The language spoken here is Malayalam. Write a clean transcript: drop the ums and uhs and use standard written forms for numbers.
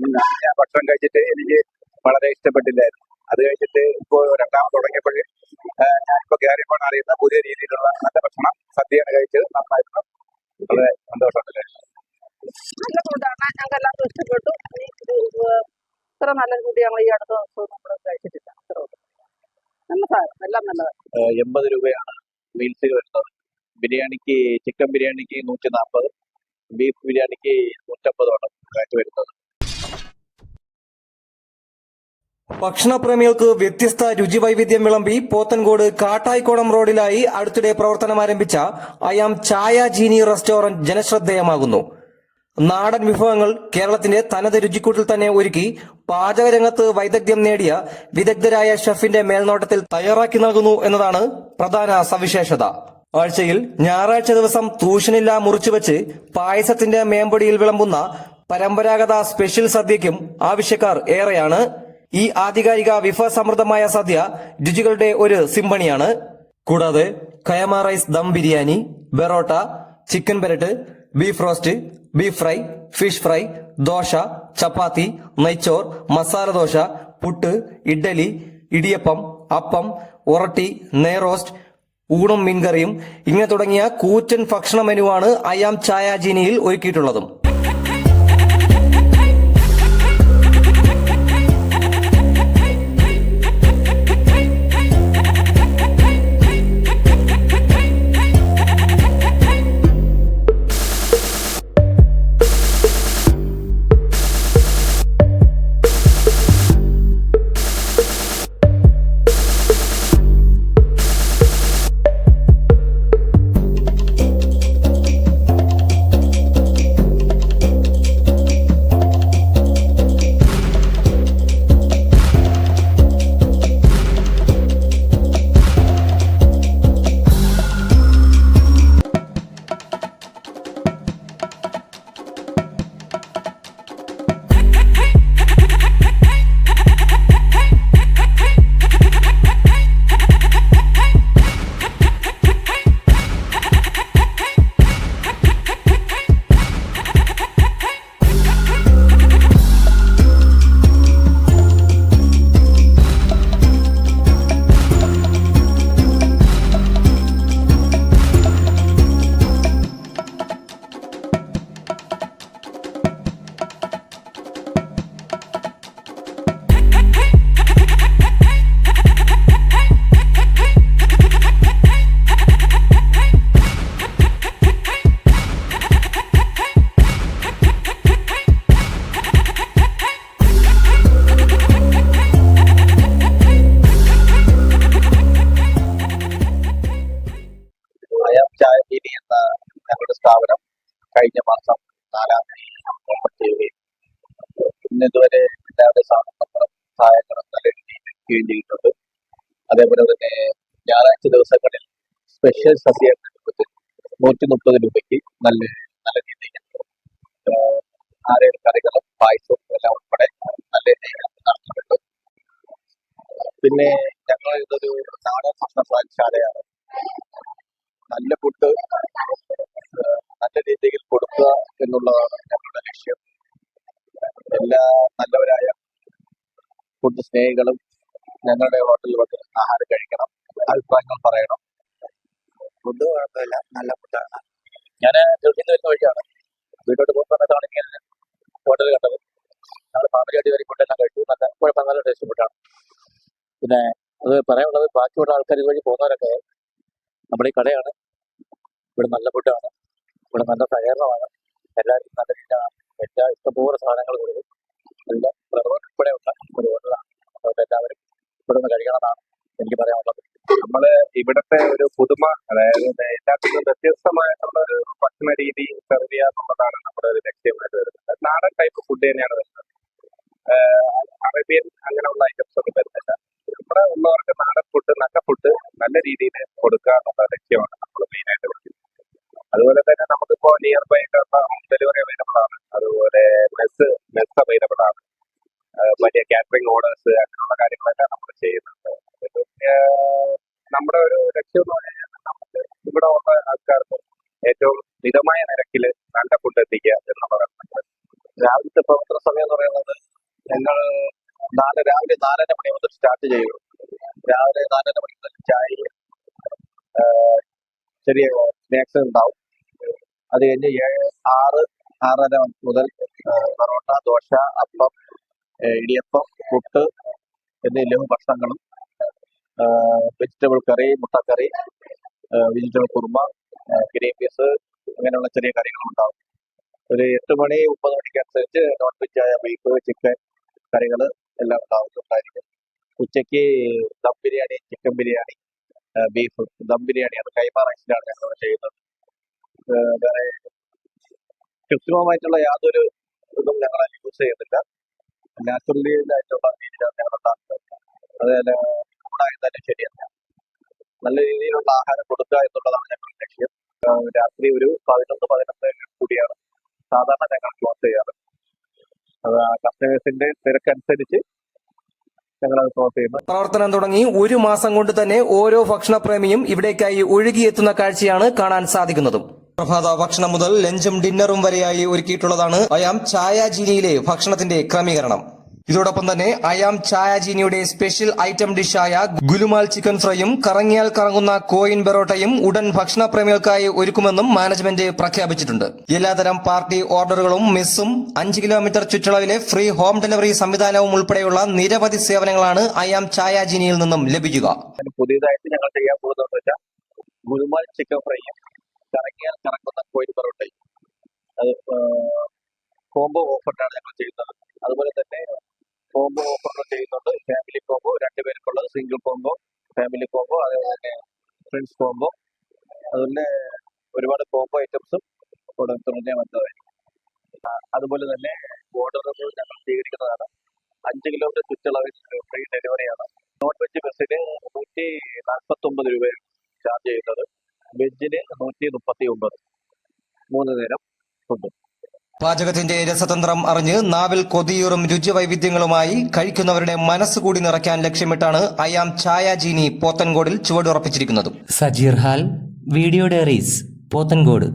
ഞാൻ ഭക്ഷണം കഴിച്ചിട്ട് എനിക്ക് വളരെ ഇഷ്ടപ്പെട്ടില്ലായിരുന്നു. അത് കഴിച്ചിട്ട് ഇപ്പോൾ രണ്ടാമത് തുടങ്ങിയപ്പോൾ ഞാനിപ്പോ കയറിയപ്പോൾ അറിയുന്ന പുതിയ രീതിയിലുള്ള നല്ല ഭക്ഷണം സദ്യയാണ് കഴിച്ചത്. നന്നായിരുന്നു, വളരെ സന്തോഷമുണ്ടല്ലേ. നല്ല ഫുഡാണ്, ഞങ്ങൾക്ക് എല്ലാവർക്കും ഇഷ്ടപ്പെട്ടു. ഇത്ര നല്ല ഫുഡ് ഞങ്ങൾ ഈ അടുത്ത ദിവസം നമ്മൾ കഴിച്ചിട്ടില്ല. നല്ല സാധനം, എല്ലാം നല്ലതാണ്. 80 രൂപയാണ് മീൽസ് വരുന്നത്. ബിരിയാണിക്ക്, ചിക്കൻ ബിരിയാണിക്ക് 140, ബീഫ് ബിരിയാണിക്ക് 150 റേറ്റ് വരുന്നത്. ഭക്ഷണപ്രേമികൾക്ക് വ്യത്യസ്ത രുചിവൈവിധ്യം വിളമ്പി പോത്തൻകോട് കാട്ടായിക്കോണം റോഡിലായി അടുത്തിടെ പ്രവർത്തനം ആരംഭിച്ച അയാം ചായ ജീനി റെസ്റ്റോറന്റ് ജനശ്രദ്ധേയമാകുന്നു. നാടൻ വിഭവങ്ങൾ കേരളത്തിന്റെ തനത് രുചിക്കൂട്ടിൽ തന്നെ ഒരുക്കി പാചകരംഗത്ത് വൈദഗ്ധ്യം നേടിയ വിദഗ്ധരായ ഷെഫിന്റെ മേൽനോട്ടത്തിൽ തയ്യാറാക്കി നൽകുന്നു എന്നതാണ് പ്രധാന സവിശേഷത. ആഴ്ചയിൽ ഞായറാഴ്ച ദിവസം ട്യൂഷനില്ല മുറിച്ചുവെച്ച് പായസത്തിന്റെ മേമ്പൊടിയിൽ വിളമ്പുന്ന പരമ്പരാഗത സ്പെഷ്യൽ സദ്യയ്ക്കും ആവശ്യക്കാർ ഏറെയാണ്. ഈ ആധികാരിക വിഭവസമൃദ്ധമായ സദ്യ രുചികളുടെ ഒരു സിംഫണിയാണ്. കൂടാതെ കയമ റൈസ് ദം ബിരിയാണി, ബെറോട്ട, ചിക്കൻ പെരട്ട്, beef roast, beef fry, fish fry, dosa, chapati, നെയ്ച്ചോർ, മസാല ദോശ, പുട്ട്, ഇഡ്ഡലി, ഇടിയപ്പം, അപ്പം, ഉറട്ടി, നെയ്റോസ്റ്റ്, ഊണും മീൻകറിയും ഇങ്ങനെ തുടങ്ങിയ കൂറ്റൻ ഭക്ഷണ മെനുവാണ് അയാം ചായ ജീനിയിൽ ഒരുക്കിയിട്ടുള്ളതും. ചായ ജീനി എന്ന ഞങ്ങളുടെ സ്ഥാപനം കഴിഞ്ഞ മാസം 4-ാം തീയതി ഇന്ന് ഇതുവരെ എല്ലാവരുടെ സഹായങ്ങളും നല്ല രീതിയിൽ ലഭിക്കുകയും ചെയ്യുന്നുണ്ട്. അതേപോലെ തന്നെ ഞായറാഴ്ച ദിവസങ്ങളിൽ സ്പെഷ്യൽ സദ്യ രൂപത്തിൽ 130 രൂപയ്ക്ക് നല്ല രീതിയിൽ 6 കറികളും പായസവും എല്ലാം ഉൾപ്പെടെ നല്ല രീതിയിൽ നടത്തുന്നുണ്ട്. പിന്നെ ഞങ്ങൾ ഇതൊരു നാടൻ ഭക്ഷണശാലയാണ്. നല്ല ഫുഡ് നല്ല രീതിയിൽ കൊടുക്കുക എന്നുള്ളതാണ് ഞങ്ങളുടെ ലക്ഷ്യം. എല്ലാ നല്ലവരായ ഫുഡ് സ്നേഹികളും ഞങ്ങളുടെ ഹോട്ടലിൽ വന്ന് ആഹാരം കഴിക്കണം, അഭിപ്രായങ്ങൾ പറയണം. ഫുഡ് കുഴപ്പമില്ല, നല്ല ഫുഡാണ്. ഞാൻ ഗൾഫിൽ വരുന്ന വഴിയാണ്, വീട്ടോട്ട് പോകുന്ന സമയത്താണ് ഇങ്ങനെ ഹോട്ടൽ കണ്ടത്. ഞങ്ങൾ ഫാമിലിയായിട്ട് വരെ ഫുഡെല്ലാം കഴിച്ചു. നല്ല ടേസ്റ്റ് ഫുഡാണ്. പിന്നെ അത് പറയാനുള്ളത്, ബാക്കിയുള്ള ആൾക്കാർ ഇതുവഴി പോകുന്നവരൊക്കെ നമ്മുടെ ഈ കടയാണ്, ഇവിടെ നല്ല ഫുഡാണ്, ഇവിടെ നല്ല സഹകരണമാണ്, എല്ലാവരും നല്ല രീതിയിലാണ്, എല്ലാ ഇഷ്ടംപോലെ സാധനങ്ങൾ കൊടുക്കും. എല്ലാം ഉൾപ്പെടെയുള്ള ഒരു ഹോട്ടലാണ്. അതുകൊണ്ട് എല്ലാവരും ഇവിടെ നിന്ന് കഴിക്കണമെന്നാണ് എനിക്ക് പറയാനുള്ളത്. നമ്മള് ഇവിടുത്തെ ഒരു പുതുമ, അതായത് എല്ലാത്തിനും വ്യത്യസ്തമായിട്ടുള്ള ഒരു ഭക്ഷണ രീതി സെർവ് ചെയ്യുക എന്നുള്ളതാണ് നമ്മുടെ ഒരു ലക്ഷ്യമായിട്ട് വരുന്നത്. നാടൻ ടൈപ്പ് ഫുഡ് തന്നെയാണ് വരുന്നത്. അറേബ്യൻ അങ്ങനെയുള്ള ഐറ്റംസ് ഒന്നും വരുന്നില്ല. ഇവിടെ ഉള്ളവർക്ക് നാടൻ ഫുഡ്, നല്ല ഫുഡ് നല്ല രീതിയിൽ കൊടുക്കുക എന്നുള്ള ലക്ഷ്യമാണ് നമ്മൾ മെയിനായിട്ട് വെക്കുന്നത്. അതുപോലെ തന്നെ നമുക്കിപ്പോ nearby home delivery available ആണ്. അതുപോലെ മെസ് അവൈലബിൾ ആണ്. വലിയ കാറ്ററിംഗ് ഓർഡേഴ്സ് അങ്ങനെയുള്ള കാര്യങ്ങളെല്ലാം നമ്മൾ ചെയ്യുന്നുണ്ട്. നമ്മുടെ ഒരു ലക്ഷ്യം എന്ന് പറഞ്ഞാൽ നമുക്ക് ഇവിടെ ഉള്ള ആൾക്കാർക്ക് ഏറ്റവും മിതമായ നിരക്കിൽ നല്ല ഫുഡ് എത്തിക്കുക എന്നുള്ളതാണ്. രാവിലത്തെ പ്രവർത്തന സമയം എന്ന് പറയുന്നത് രാവിലെ 4:30 മുതൽ സ്റ്റാർട്ട് ചെയ്യും. രാവിലെ 4:30 മുതൽ ചായയും ചെറിയ സ്നാക്സ് ഉണ്ടാവും. അത് കഴിഞ്ഞ് 6:30 മുതൽ പൊറോട്ട, ദോശ, അപ്പം, ഇടിയപ്പം, പുട്ട് എന്നീ ലഘു ഭക്ഷണങ്ങളും, വെജിറ്റബിൾ കറി, മുട്ടക്കറി, വെജിറ്റബിൾ കുറുമ, ഗ്രീൻ പീസ് അങ്ങനെയുള്ള ചെറിയ കറികളും ഉണ്ടാവും. ഒരു 8 മണി 9 മണിക്ക് അനുസരിച്ച് നോൺ വെജ് ആയ ബീഫ്, ചിക്കൻ കറികൾ എല്ലാം ഉണ്ടായിരിക്കും. ഉച്ചയ്ക്ക് ദം ബിരിയാണി, ചിക്കൻ ബിരിയാണി, ബീഫ് ദം ബിരിയാണിയാണ് കൈമ റൈസിലാണ് ഞങ്ങൾ ചെയ്യുന്നത്. വേറെ കൃത്രിമമായിട്ടുള്ള യാതൊരു ഇതും ഞങ്ങൾ യൂസ് ചെയ്യുന്നില്ല. നാച്ചുറലി ആയിട്ടുള്ള രീതിയിലാണ് ഞങ്ങൾ ഉണ്ടാക്കുന്നത്. അതുപോലെ ചൂടായിരുന്നാലും ശരിയല്ല, നല്ല രീതിയിലുള്ള ആഹാരം കൊടുക്കുക എന്നുള്ളതാണ് ഞങ്ങളുടെ ലക്ഷ്യം. രാത്രി ഒരു 11-12 കൂടിയാണ് സാധാരണ ഞങ്ങൾ ക്ലോസ് ചെയ്യാറ്. അത് കസ്റ്റമേഴ്സിന്റെ തിരക്കനുസരിച്ച് ഞങ്ങളത് ക്ലോസ് ചെയ്യുന്നു. പ്രവർത്തനം തുടങ്ങി 1 മാസം കൊണ്ട് തന്നെ ഓരോ ഭക്ഷണപ്രേമിയും ഇവിടേക്കായി ഒഴുകിയെത്തുന്ന കാഴ്ചയാണ് കാണാൻ സാധിക്കുന്നതും. പ്രഭാത ഭക്ഷണം മുതൽ ലഞ്ചും ഡിന്നറും വരെയായി ഒരുക്കിയിട്ടുള്ളതാണ് അയാം ചായ ജീനിയിലെ ഭക്ഷണത്തിന്റെ ക്രമീകരണം. ഇതോടൊപ്പം തന്നെ അയാം ചായ ജീനിയുടെ സ്പെഷ്യൽ ഐറ്റം ഡിഷായ ഗുലുമാൽ ചിക്കൻ ഫ്രൈയും കറങ്ങിയാൽ കറങ്ങുന്ന കോയിൻ ബെറോട്ടയും ഉടൻ ഭക്ഷണപ്രേമികൾക്കായി ഒരുക്കുമെന്നും മാനേജ്മെന്റ് പ്രഖ്യാപിച്ചിട്ടുണ്ട്. എല്ലാതരം പാർട്ടി ഓർഡറുകളും മെസ്സും 5 കിലോമീറ്റർ ചുറ്റളവിലെ ഫ്രീ ഹോം ഡെലിവറി സംവിധാനവും ഉൾപ്പെടെയുള്ള നിരവധി സേവനങ്ങളാണ് അയാം ചായ ജീനിയിൽ നിന്നും ലഭിക്കുക. പുതിയതായിട്ട് ഞങ്ങൾ ചെയ്യാൻ പോകുന്നതെന്ന് വെച്ചാൽ ഗുലുമാൽ ചിക്കൻ ഫ്രൈയും കറങ്ങിയാൽ കറങ്ങുന്ന കോയിൻ ബെറോട്ടയും അത് കോംബോ ഓഫറിനാണ് ഞങ്ങൾ ചെയ്യുന്നത്. അതുപോലെ തന്നെ കോംബോ ഓഫറുകൾ ചെയ്യുന്നുണ്ട്. ഫാമിലി കോംബോ 2 പേർക്കുള്ളത്, സിംഗിൾ കോംബോ, ഫാമിലി കോംബോ, അതുപോലെ തന്നെ ഫ്രണ്ട്സ് കോംബോ, അതുപോലെ ഒരുപാട് കോംബോ ഐറ്റംസും ഇവിടെ തുടങ്ങിയാൽ വന്നതായിരിക്കും. അതുപോലെ തന്നെ ഓർഡറുകൾ ഞങ്ങൾ സ്വീകരിക്കുന്നതാണ്. 5 കിലോമീറ്റർ ചുറ്റളവിൽ ഫ്രീ ഡെലിവറിയാണ്. നോൺ വെജ് ബസ്സിന് 149 രൂപയാണ് ചാർജ് ചെയ്യുന്നത്. വെജിന് 139. 3 നേരം ഫുഡ്. പാചകത്തിന്റെ രസതന്ത്രം അറിഞ്ഞ് നാവിൽ കൊതിയൂറും രുചിവൈവിധ്യങ്ങളുമായി കഴിക്കുന്നവരുടെ മനസ്സുകൂടി നിറയ്ക്കാൻ ലക്ഷ്യമിട്ടാണ് അയാം ചായ ജീനി പോത്തൻകോടിൽ ചുവടുറപ്പിച്ചിരിക്കുന്നത്. Sajeer Hal, video diaries, Pothencode.